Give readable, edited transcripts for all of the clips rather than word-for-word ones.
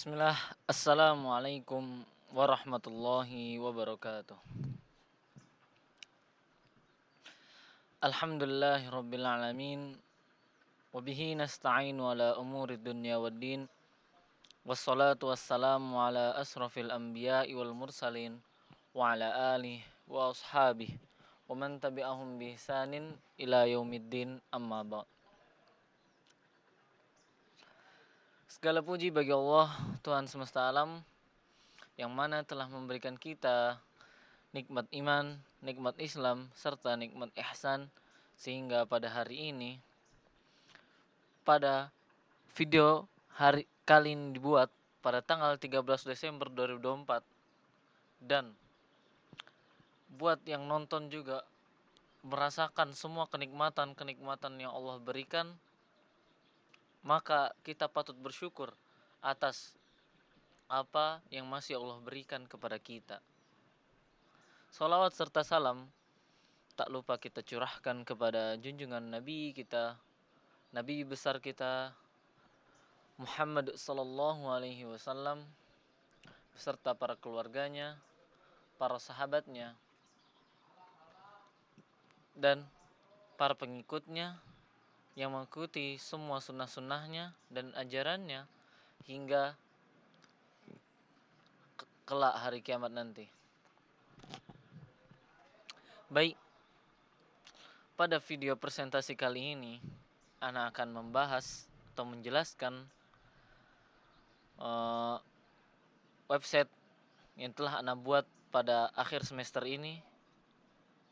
Bismillah, Assalamualaikum warahmatullahi wabarakatuh. Alhamdulillahi rabbil alamin. Wabihi nasta'inu ala umuri dunya waddin. Wassalatu wassalamu ala asrafil anbiya'i wal mursalin. Wa ala alihi wa ashabihi wa man tabi'ahum bi ihsanin ila yaumiddin, amma ba'd. Segala puji bagi Allah, Tuhan semesta alam, yang mana telah memberikan kita nikmat iman, nikmat Islam, serta nikmat ihsan, sehingga pada hari ini, pada video hari kali ini dibuat pada tanggal 13 Desember 2024, dan buat yang nonton juga merasakan semua kenikmatan-kenikmatan yang Allah berikan, maka kita patut bersyukur atas apa yang masih Allah berikan kepada kita. Salawat serta salam tak lupa kita curahkan kepada junjungan Nabi kita, Nabi besar kita Muhammad sallallahu alaihi wasallam, beserta para keluarganya, para sahabatnya, dan para pengikutnya yang mengikuti semua sunnah-sunnahnya dan ajarannya hingga kelak hari kiamat nanti. Baik, pada video presentasi kali ini Ana akan membahas atau menjelaskan website yang telah Ana buat pada akhir semester ini,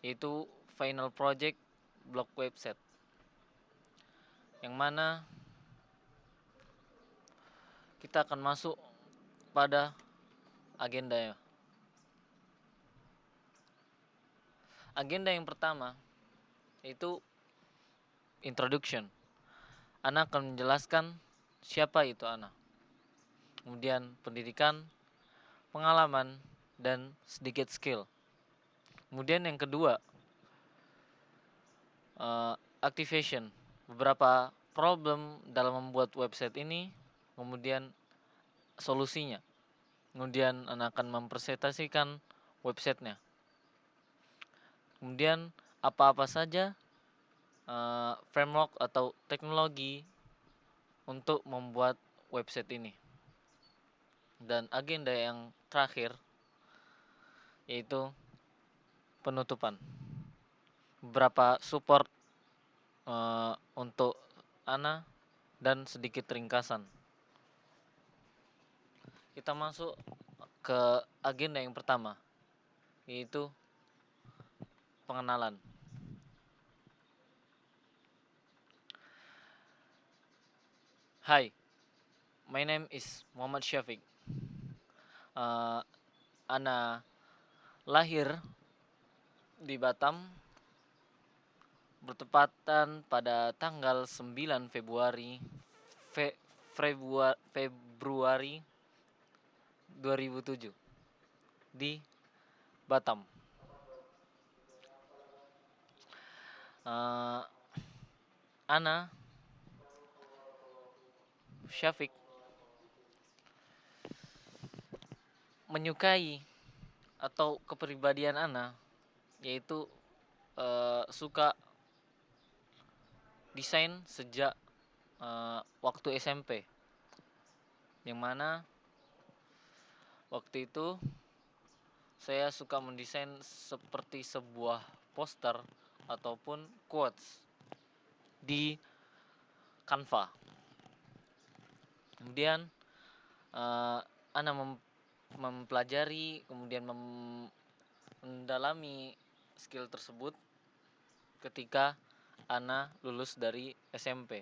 yaitu final project blog website, yang mana kita akan masuk pada agenda. Agenda yang pertama yaitu introduction. Ana akan menjelaskan siapa itu Ana, kemudian pendidikan, pengalaman, dan sedikit skill. Kemudian yang kedua, activation, beberapa problem dalam membuat website ini, kemudian solusinya. Kemudian Ana akan mempresentasikan websitenya. Kemudian apa-apa saja framework atau teknologi untuk membuat website ini. Dan agenda yang terakhir yaitu penutupan. Beberapa support untuk Ana dan sedikit ringkasan. Kita masuk ke agenda yang pertama, yaitu pengenalan. Hi, my name is Muhammad Syafiq. Ana lahir di Batam bertepatan pada tanggal 9 Februari 2007 di Batam. Ana Syafiq menyukai atau kepribadian Ana yaitu suka desain sejak waktu SMP, yang mana waktu itu saya suka mendesain seperti sebuah poster ataupun quotes di Canva. Kemudian Ana mempelajari, kemudian mendalami skill tersebut ketika Ana lulus dari SMP,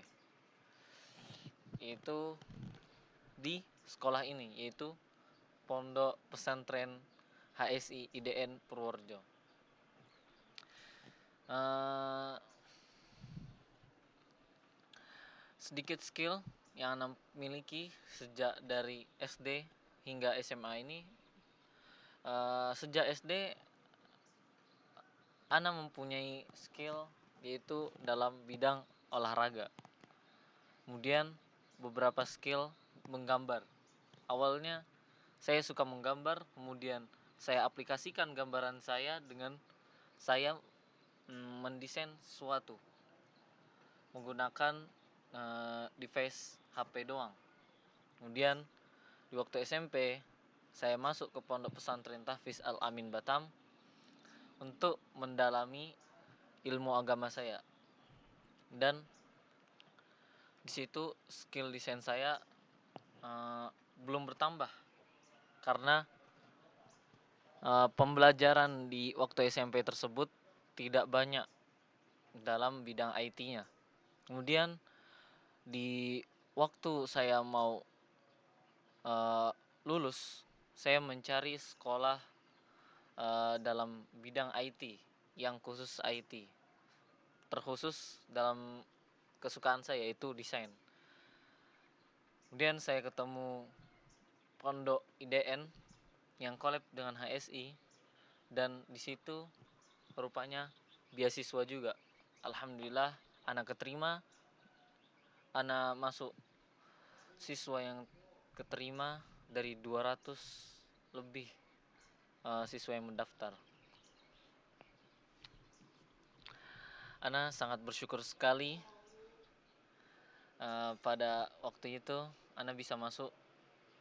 yaitu di sekolah ini, yaitu Pondok Pesantren HSI IDN Purworejo. Sedikit skill yang Ana miliki sejak dari SD hingga SMA ini. Sejak SD Ana mempunyai skill yaitu dalam bidang olahraga. Kemudian beberapa skill menggambar. Awalnya saya suka menggambar, kemudian saya aplikasikan gambaran saya dengan saya mendesain sesuatu menggunakan device HP doang. Kemudian di waktu SMP saya masuk ke Pondok Pesantren Tahfiz Al Amin Batam untuk mendalami ilmu agama saya, dan di situ skill desain saya belum bertambah karena pembelajaran di waktu SMP tersebut tidak banyak dalam bidang IT-nya. Kemudian di waktu saya mau lulus, saya mencari sekolah dalam bidang IT yang khusus IT, terkhusus dalam kesukaan saya yaitu desain. Kemudian saya ketemu Pondok IDN yang collab dengan HSI, dan di situ rupanya beasiswa juga. Alhamdulillah anak keterima, anak masuk siswa yang keterima dari 200 lebih siswa yang mendaftar. Ana sangat bersyukur sekali pada waktu itu Ana bisa masuk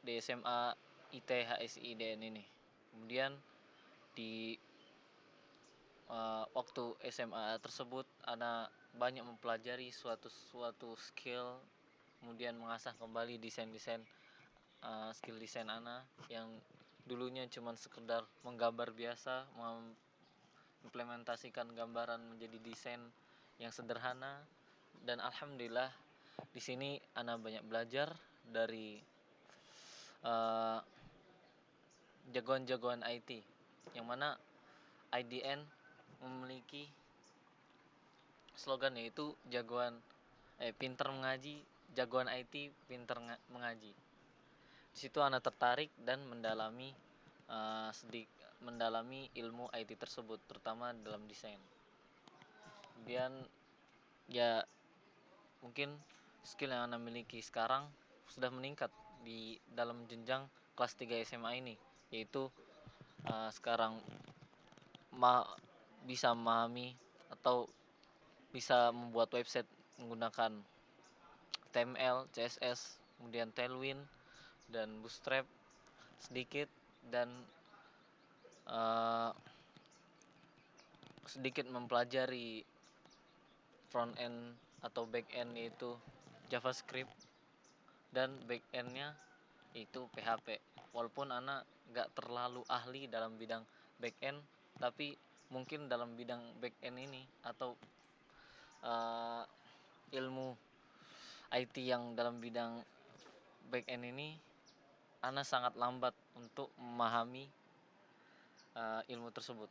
di SMA IT HSI IDN ini. Kemudian di waktu SMA tersebut Ana banyak mempelajari suatu skill, kemudian mengasah kembali desain-desain skill desain Ana yang dulunya cuma sekedar menggambar biasa, mengimplementasikan gambaran menjadi desain yang sederhana. Dan alhamdulillah di sini Ana banyak belajar dari jagoan-jagoan IT, yang mana IDN memiliki slogan yaitu pinter mengaji, jagoan IT pinter mengaji. Di situ Ana tertarik dan mendalami ilmu IT tersebut, terutama dalam desain. Kemudian ya mungkin skill yang Ana miliki sekarang sudah meningkat di dalam jenjang kelas 3 SMA ini, yaitu sekarang bisa memahami atau bisa membuat website menggunakan HTML, CSS, kemudian Tailwind dan Bootstrap sedikit, dan sedikit mempelajari front end atau back end yaitu JavaScript, dan back endnya itu PHP. Walaupun anak gak terlalu ahli dalam bidang back end, tapi mungkin dalam bidang back end ini atau ilmu IT yang dalam bidang back end ini, Ana sangat lambat untuk memahami ilmu tersebut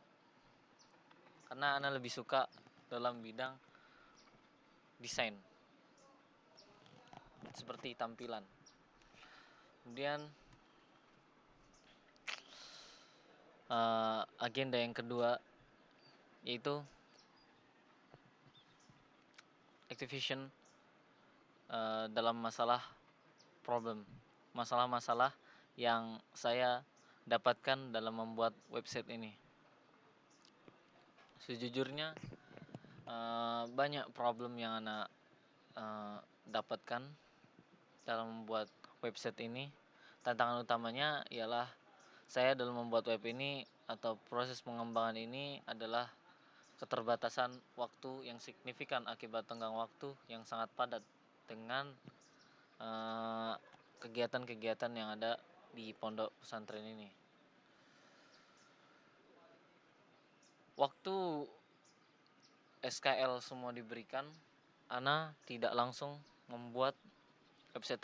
karena Ana lebih suka dalam bidang desain seperti tampilan. Kemudian agenda yang kedua yaitu activation dalam masalah-masalah yang saya dapatkan dalam membuat website ini. Sejujurnya banyak problem yang Ana dapatkan dalam membuat website ini. Tantangan utamanya ialah saya dalam membuat web ini atau proses pengembangan ini adalah keterbatasan waktu yang signifikan akibat tenggang waktu yang sangat padat dengan kegiatan-kegiatan yang ada di pondok pesantren ini. Waktu SKL semua diberikan, Ana tidak langsung membuat website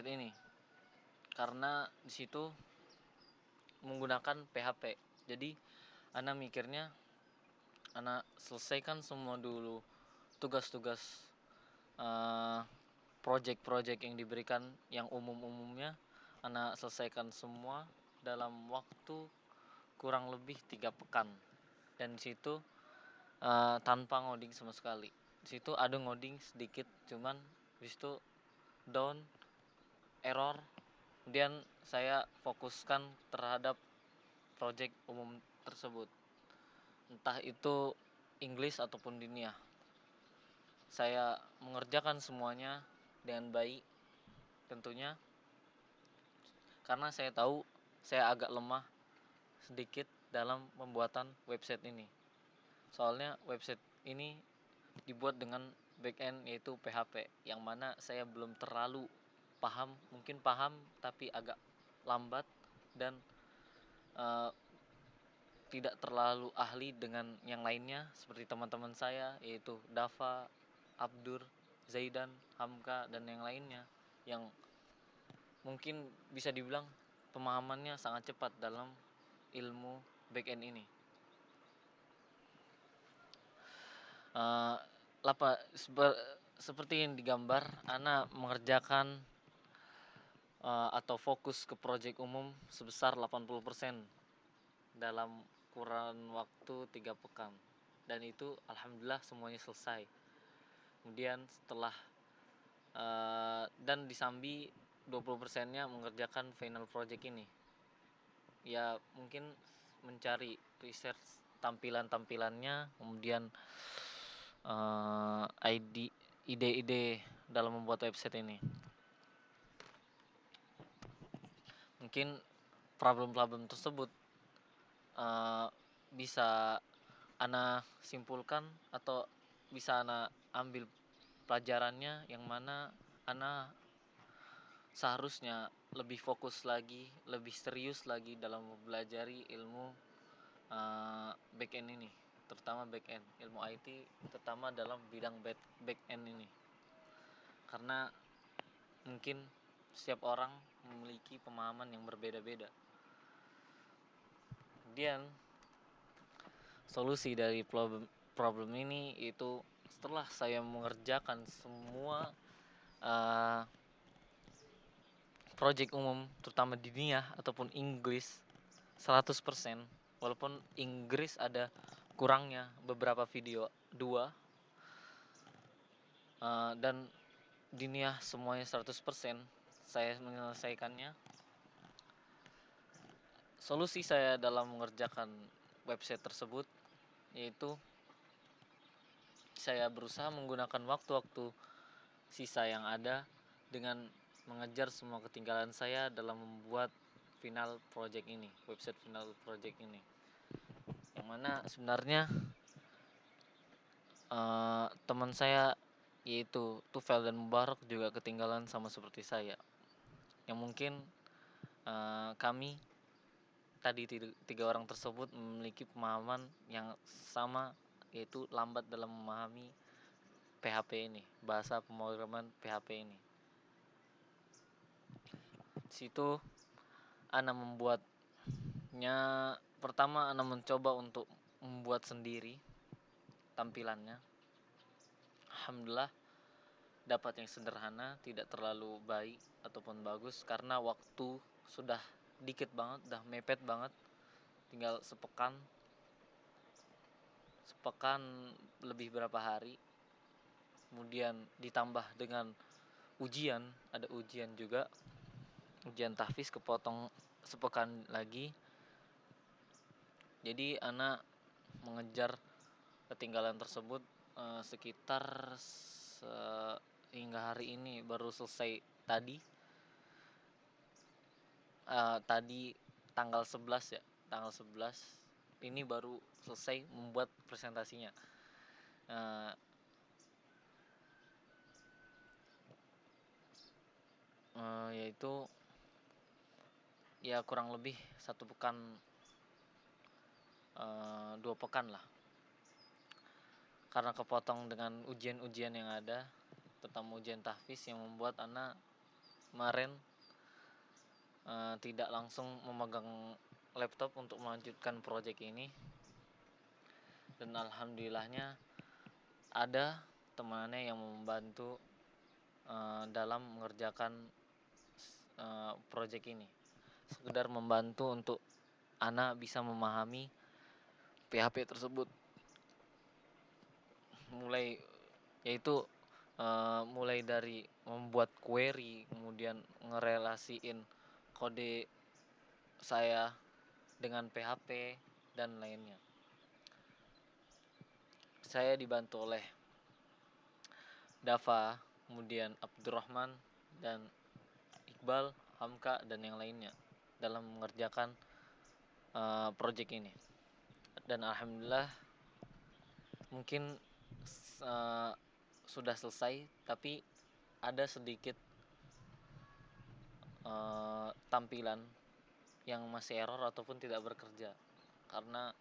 ini karena di situ menggunakan PHP. Jadi Ana mikirnya Ana selesaikan semua dulu tugas-tugas project-project yang diberikan yang umum-umumnya, Ana selesaikan semua dalam waktu kurang lebih 3 pekan, dan di situ tanpa ngoding sama sekali. Di situ ada ngoding sedikit, cuman di situ down, error, kemudian saya fokuskan terhadap project umum tersebut, entah itu English ataupun Diniyah. Saya mengerjakan semuanya dengan baik tentunya, karena saya tahu saya agak lemah sedikit dalam pembuatan website ini. Soalnya website ini dibuat dengan backend yaitu PHP, yang mana saya belum terlalu paham, mungkin paham tapi agak lambat dan tidak terlalu ahli dengan yang lainnya seperti teman-teman saya yaitu Dava, Abdur, Zaidan, Hamka dan yang lainnya yang mungkin bisa dibilang pemahamannya sangat cepat dalam ilmu backend ini. Seperti yang digambar, Ana mengerjakan atau fokus ke proyek umum sebesar 80% dalam kurun waktu 3 pekan, dan itu alhamdulillah semuanya selesai. Kemudian setelah dan disambi 20%-nya mengerjakan final project ini, ya mungkin mencari research tampilan-tampilannya, kemudian ide-ide dalam membuat website ini. Mungkin problem-problem tersebut bisa Ana simpulkan atau bisa Ana ambil pelajarannya, yang mana Ana seharusnya lebih fokus lagi, lebih serius lagi dalam mempelajari ilmu backend ini, terutama backend, ilmu IT terutama dalam bidang backend ini, karena mungkin setiap orang memiliki pemahaman yang berbeda-beda. Kemudian solusi dari problem ini itu setelah saya mengerjakan semua project umum terutama Diniyah ataupun English 100%, walaupun Inggris ada kurangnya beberapa video 2, dan Diniyah semuanya 100% saya menyelesaikannya. Solusi saya dalam mengerjakan website tersebut yaitu saya berusaha menggunakan waktu-waktu sisa yang ada dengan mengejar semua ketinggalan saya dalam membuat final project ini, website final project ini, yang mana sebenarnya teman saya yaitu Tufel dan Mubarak juga ketinggalan sama seperti saya, yang mungkin kami tadi 3 orang tersebut memiliki pemahaman yang sama, yaitu lambat dalam memahami PHP ini, bahasa pemrograman PHP ini. Di situ Ana membuatnya, pertama Ana mencoba untuk membuat sendiri tampilannya. Alhamdulillah dapat yang sederhana, tidak terlalu baik ataupun bagus karena waktu sudah dikit banget, udah mepet banget, tinggal sepekan lebih berapa hari, kemudian ditambah dengan ujian, ada ujian juga, ujian tahfiz kepotong sepekan lagi. Jadi Ana mengejar ketinggalan tersebut sekitar hingga hari ini baru selesai tadi tanggal 11 ya, tanggal 11 ini baru selesai membuat presentasinya, yaitu ya kurang lebih 1 pekan, 2 pekan lah, karena kepotong dengan ujian-ujian yang ada, terutama ujian tahfiz yang membuat Ana kemarin tidak langsung memegang laptop untuk melanjutkan proyek ini. Dan alhamdulillahnya ada temannya yang membantu dalam mengerjakan proyek ini, sekedar membantu untuk Ana bisa memahami PHP tersebut, mulai yaitu mulai dari membuat query, kemudian ngerelasiin kode saya dengan PHP dan lainnya. Saya dibantu oleh Dava, kemudian Abdurrahman dan Iqbal, Hamka dan yang lainnya dalam mengerjakan project ini. Dan alhamdulillah mungkin sudah selesai, tapi ada sedikit tampilan yang masih error ataupun tidak bekerja karena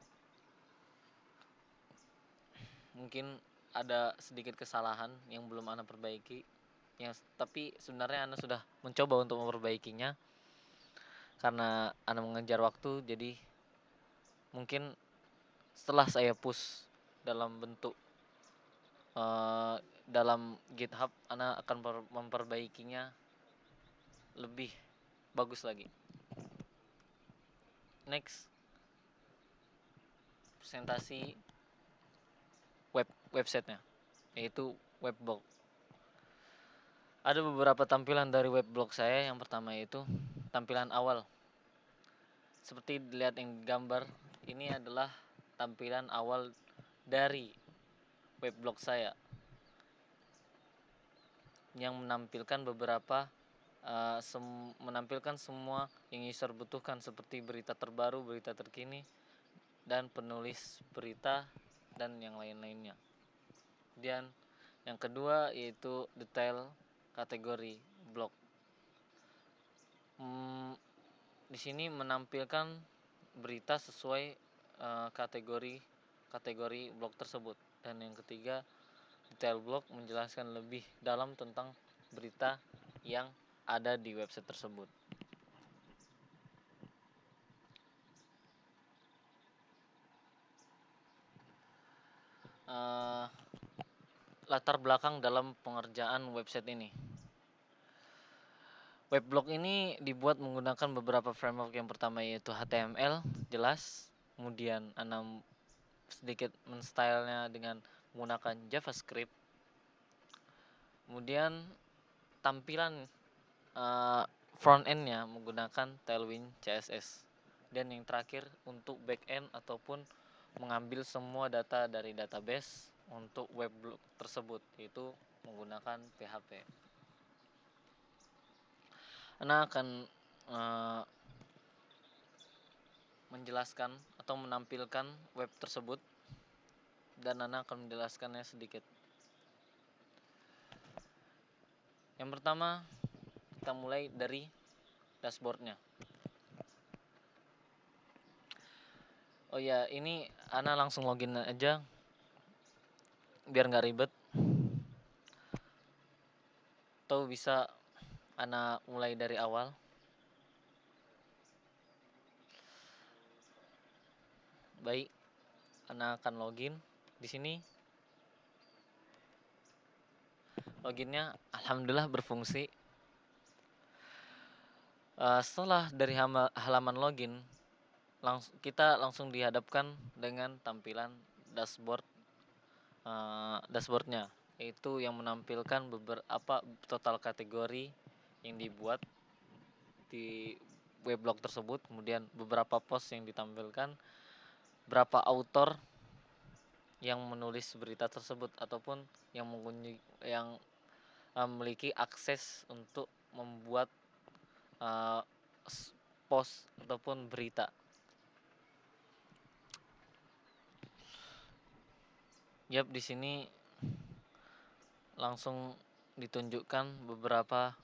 mungkin ada sedikit kesalahan yang belum Ana perbaiki, tapi sebenarnya Ana sudah mencoba untuk memperbaikinya karena Ana mengejar waktu. Jadi mungkin setelah saya push dalam bentuk dalam GitHub, Ana akan memperbaikinya lebih bagus lagi. Next, presentasi websitenya, yaitu webblog. Ada beberapa tampilan dari webblog saya. Yang pertama yaitu tampilan awal. Seperti dilihat yang gambar, ini adalah tampilan awal dari webblog saya yang menampilkan beberapa menampilkan semua yang user butuhkan seperti berita terbaru, berita terkini, dan penulis berita dan yang lain-lainnya. Dan yang kedua yaitu detail kategori blog. Di sini menampilkan berita sesuai kategori blog tersebut. Dan yang ketiga, detail blog menjelaskan lebih dalam tentang berita yang ada di website tersebut. Latar belakang dalam pengerjaan website ini. Webblog ini dibuat menggunakan beberapa framework. Yang pertama yaitu HTML, jelas. Kemudian sedikit menstylenya dengan menggunakan JavaScript. Kemudian tampilan front end-nya menggunakan Tailwind CSS. Dan yang terakhir untuk back end ataupun mengambil semua data dari database untuk webblog tersebut, yaitu menggunakan PHP. Ana akan menjelaskan atau menampilkan web tersebut dan Ana akan menjelaskannya sedikit. Yang pertama, kita mulai dari dashboardnya. Oh ya, ini Ana langsung login aja biar nggak ribet. Atau bisa Ana mulai dari awal. Baik, Ana akan login di sini. Loginnya alhamdulillah berfungsi. Setelah dari halaman login, kita langsung dihadapkan dengan tampilan dashboardnya, yaitu yang menampilkan beberapa total kategori yang dibuat di weblog tersebut, kemudian beberapa post yang ditampilkan, berapa author yang menulis berita tersebut ataupun yang memiliki akses untuk membuat post ataupun berita. Di sini langsung ditunjukkan beberapa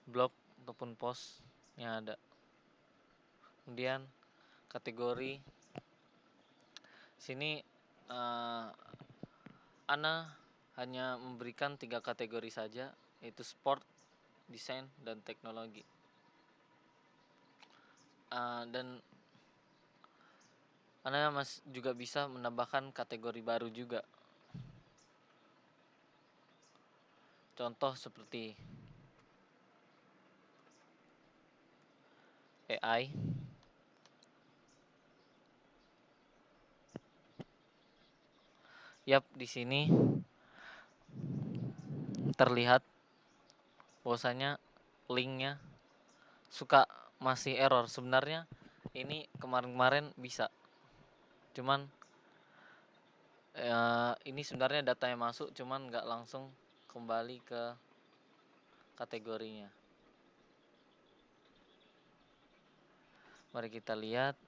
blog ataupun post yang ada. Kemudian kategori sini Ana hanya memberikan 3 kategori saja, yaitu sport, desain, dan teknologi. Dan Ana juga bisa menambahkan kategori baru juga. Contoh seperti AI, di sini terlihat bahwasanya linknya suka masih error. Sebenarnya ini kemarin-kemarin bisa, cuman ini sebenarnya data yang masuk cuman nggak langsung kembali ke kategorinya. Mari kita lihat.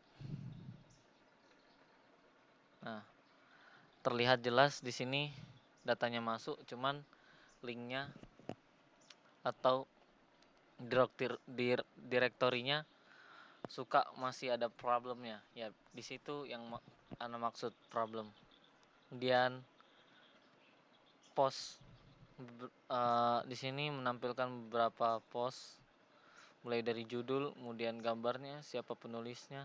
Nah, terlihat jelas di sini datanya masuk, cuman linknya atau direktorinya suka masih ada problemnya. Ya, di situ yang ana maksud problem. Kemudian post di sini menampilkan beberapa post mulai dari judul, kemudian gambarnya, siapa penulisnya,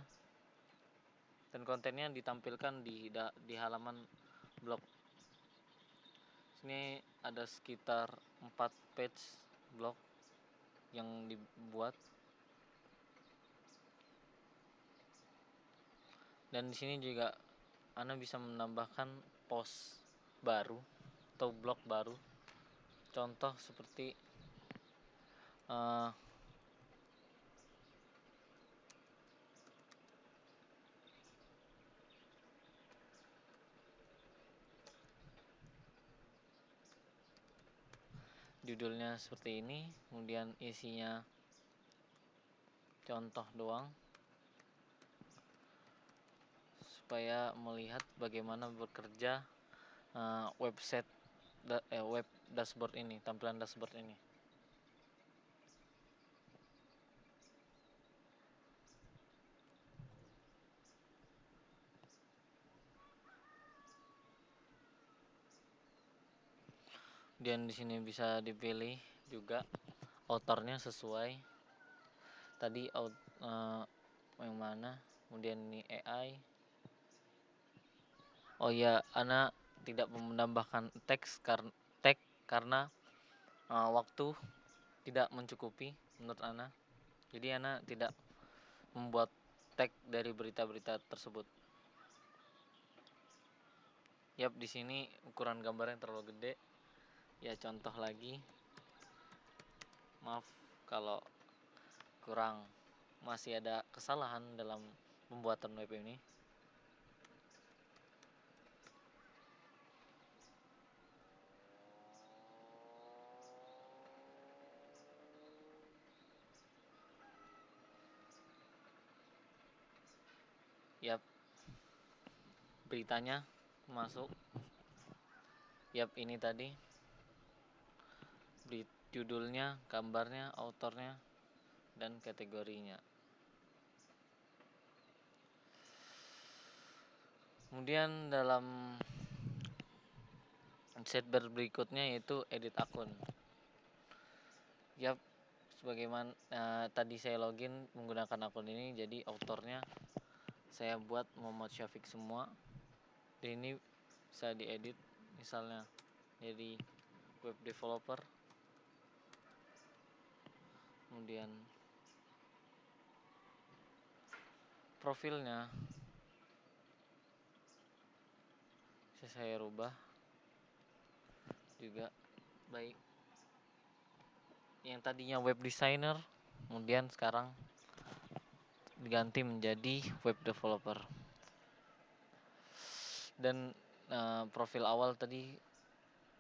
dan kontennya ditampilkan di halaman blog. Sini ada sekitar 4 page blog yang dibuat, dan di sini juga Anda bisa menambahkan post baru atau blog baru. Contoh seperti judulnya seperti ini, kemudian isinya contoh doang supaya melihat bagaimana bekerja website web dashboard ini, tampilan dashboard ini. Dan di sini bisa dipilih juga autornya sesuai tadi yang mana, kemudian ini AI. Oh ya, Ana tidak menambahkan teks karena waktu tidak mencukupi menurut Ana. Jadi Ana tidak membuat tag dari berita-berita tersebut. Yap, di sini ukuran gambarnya terlalu gede. Ya, contoh lagi. Maaf kalau kurang, masih ada kesalahan dalam pembuatan web ini. Yap, beritanya masuk. Yap, ini tadi judulnya, gambarnya, autornya, dan kategorinya. Kemudian dalam sidebar berikutnya yaitu edit akun. Yap, sebagaimana tadi saya login menggunakan akun ini, jadi autornya saya buat Muhammad Syafiq semua. Dan ini bisa diedit, misalnya jadi web developer. Kemudian profilnya bisa saya rubah juga, baik yang tadinya web designer kemudian sekarang diganti menjadi web developer. Dan profil awal tadi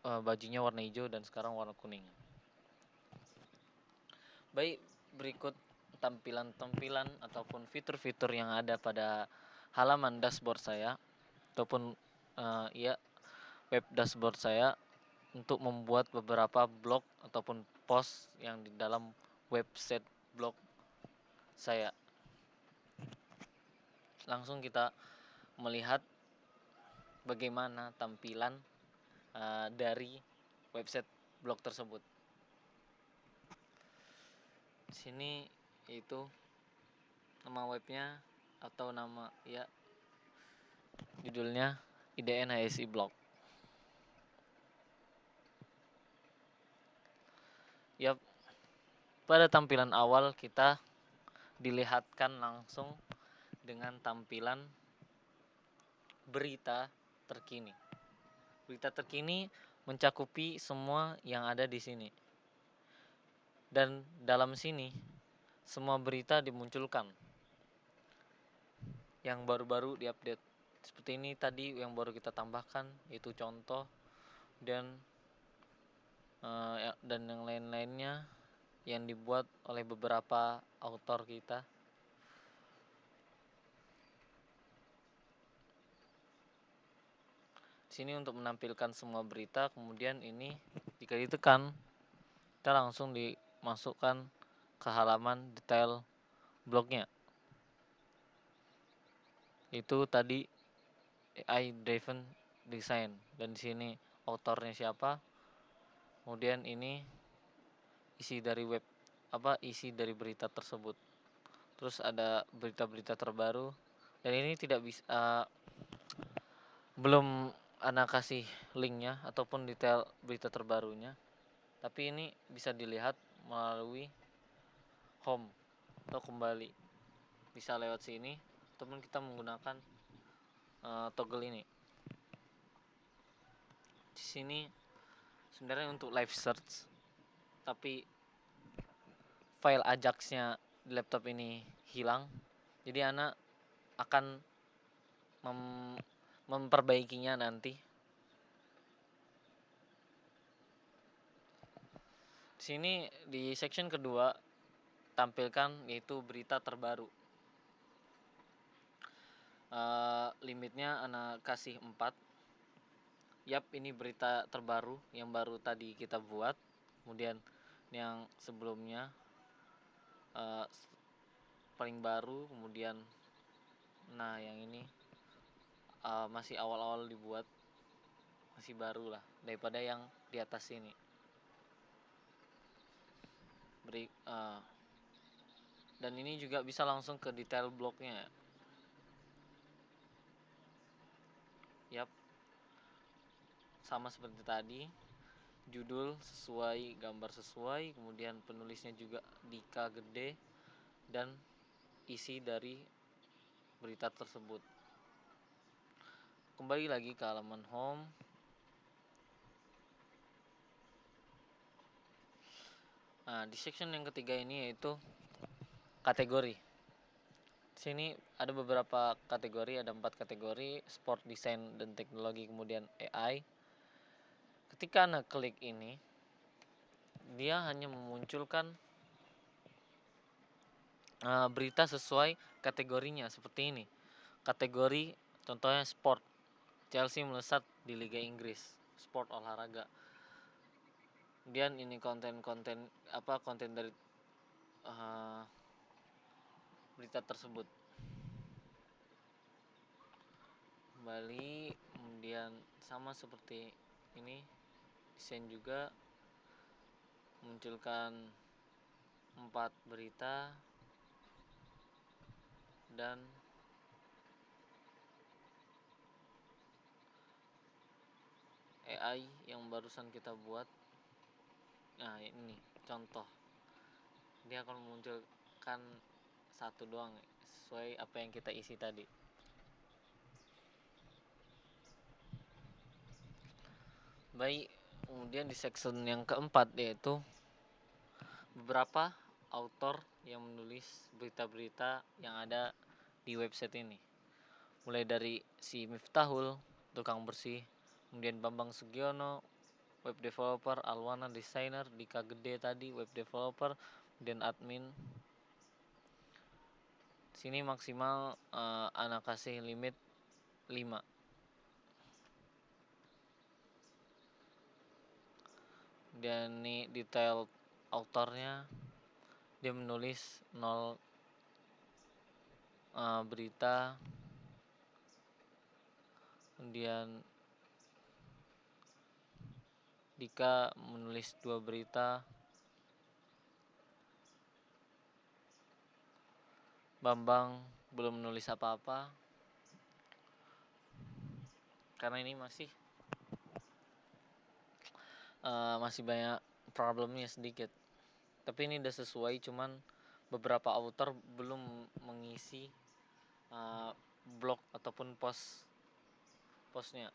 bajunya warna hijau dan sekarang warna kuning. Baik, berikut tampilan-tampilan ataupun fitur-fitur yang ada pada halaman dashboard saya ataupun web dashboard saya untuk membuat beberapa blog ataupun post yang di dalam website blog saya. Langsung kita melihat bagaimana tampilan dari website blog tersebut. Di sini itu nama webnya atau nama judulnya IDN HSI Blog. Yap, pada tampilan awal kita dilihatkan langsung dengan tampilan berita terkini. Berita terkini mencakupi semua yang ada di sini. Dan dalam sini semua berita dimunculkan yang baru-baru diupdate. Seperti ini tadi yang baru kita tambahkan, itu contoh, dan yang lain-lainnya yang dibuat oleh beberapa autor kita. Sini untuk menampilkan semua berita, kemudian ini jika ditekan kita langsung dimasukkan ke halaman detail blognya. Itu tadi AI driven design, dan di sini autornya siapa, kemudian ini isi dari isi dari berita tersebut, terus ada berita-berita terbaru, dan ini tidak bisa belum Ana kasih linknya ataupun detail berita terbarunya, tapi ini bisa dilihat melalui home atau kembali, bisa lewat sini ataupun kita menggunakan toggle ini. Di sini sebenarnya untuk live search, tapi file Ajax-nya di laptop ini hilang, jadi Ana akan memperbaikinya nanti. Di sini di section kedua tampilkan yaitu berita terbaru. Limitnya Ana kasih 4. Yap, ini berita terbaru yang baru tadi kita buat. Kemudian yang sebelumnya paling baru, kemudian yang ini masih awal-awal dibuat, masih baru lah daripada yang di atas ini. Dan ini juga bisa langsung ke detail blognya. Yap, sama seperti tadi, judul sesuai, gambar sesuai, kemudian penulisnya juga Dika Gede, dan isi dari berita tersebut. Kembali lagi ke halaman home. Nah, di section yang ketiga ini yaitu kategori. Di sini ada beberapa kategori, ada 4 kategori: sport, desain, dan teknologi, kemudian AI. Ketika Anda klik ini, dia hanya memunculkan berita sesuai kategorinya, seperti ini. Kategori contohnya sport, Chelsea melesat di Liga Inggris, sport olahraga. Kemudian ini konten dari berita tersebut. Kembali, kemudian sama seperti ini, desain juga munculkan 4 berita dan AI yang barusan kita buat. Nah, ini contoh, dia akan memunculkan satu doang sesuai apa yang kita isi tadi. Baik, kemudian di section yang keempat yaitu beberapa author yang menulis berita-berita yang ada di website ini. Mulai dari si Miftahul, tukang bersih, kemudian Bambang Sugiono, web developer, Alwana designer, Dika Gede tadi web developer, dan admin. Sini maksimal Ana kasih limit 5. Dan ini detail autornya, dia menulis 0 berita, kemudian Dika menulis 2 berita, Bambang belum menulis apa-apa karena ini masih banyak problemnya sedikit. Tapi ini udah sesuai, cuman beberapa author belum mengisi blog ataupun postnya.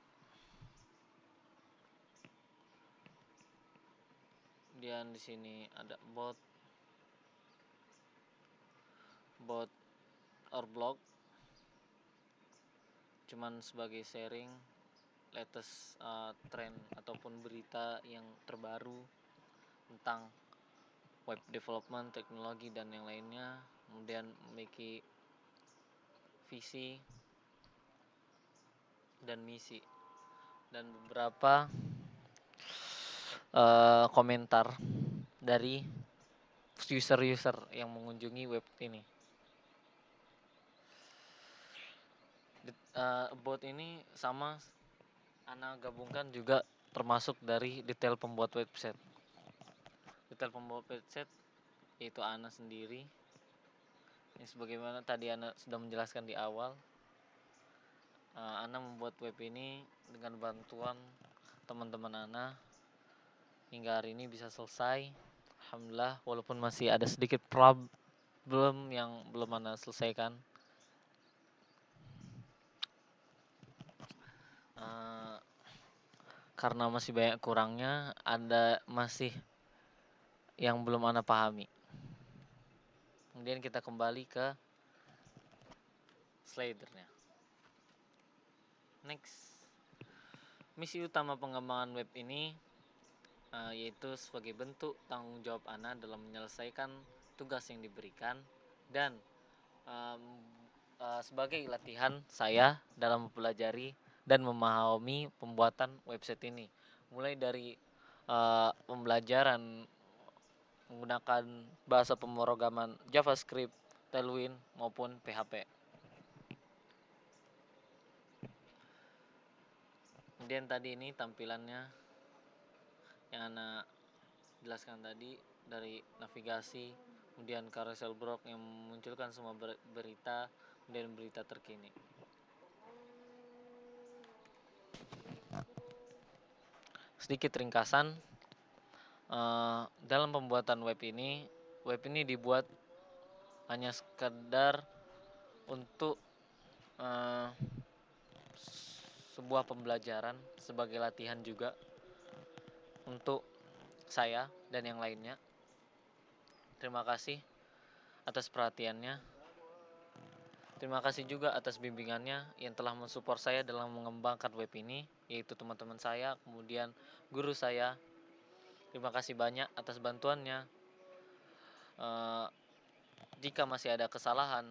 Kemudian di sini ada bot or blog, cuman sebagai sharing latest trend ataupun berita yang terbaru tentang web development, teknologi dan yang lainnya. Kemudian memiliki visi dan misi dan beberapa komentar dari user-user yang mengunjungi web ini. About ini sama Ana gabungkan juga termasuk dari detail pembuat website. Detail pembuat website yaitu Ana sendiri. Ini sebagaimana tadi Ana sudah menjelaskan di awal. Ana membuat web ini dengan bantuan teman-teman Ana hingga hari ini bisa selesai. Alhamdulillah, walaupun masih ada sedikit problem yang belum Ana selesaikan. Karena masih banyak kurangnya, ada masih yang belum Ana pahami. Kemudian kita kembali ke slidernya. Next, misi utama pengembangan web ini yaitu sebagai bentuk tanggung jawab Ana dalam menyelesaikan tugas yang diberikan dan sebagai latihan saya dalam mempelajari dan memahami pembuatan website ini, mulai dari pembelajaran menggunakan bahasa pemrograman JavaScript, Tailwind maupun PHP. Kemudian tadi ini tampilannya yang Ana jelaskan tadi, dari navigasi, kemudian carousel block yang memunculkan semua berita, kemudian berita terkini. Sedikit ringkasan, dalam pembuatan web ini dibuat hanya sekedar untuk sebuah pembelajaran sebagai latihan juga untuk saya dan yang lainnya. Terima kasih atas perhatiannya. Terima kasih juga atas bimbingannya yang telah mensupport saya dalam mengembangkan web ini, yaitu teman-teman saya, kemudian guru saya. Terima kasih banyak atas bantuannya. Jika masih ada kesalahan,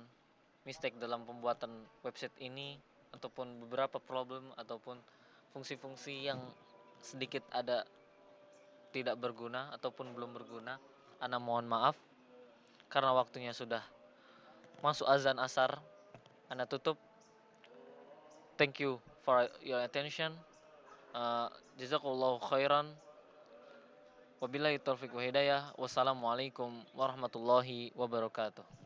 mistake dalam pembuatan website ini, ataupun beberapa problem ataupun fungsi-fungsi yang sedikit ada tidak berguna ataupun belum berguna, Ana mohon maaf karena waktunya sudah masuk azan asar. Ana tutup. Thank you for your attention. Jazakallahu khairan. Wabillahi taufiq wa hidayah. Wassalamualaikum warahmatullahi wabarakatuh.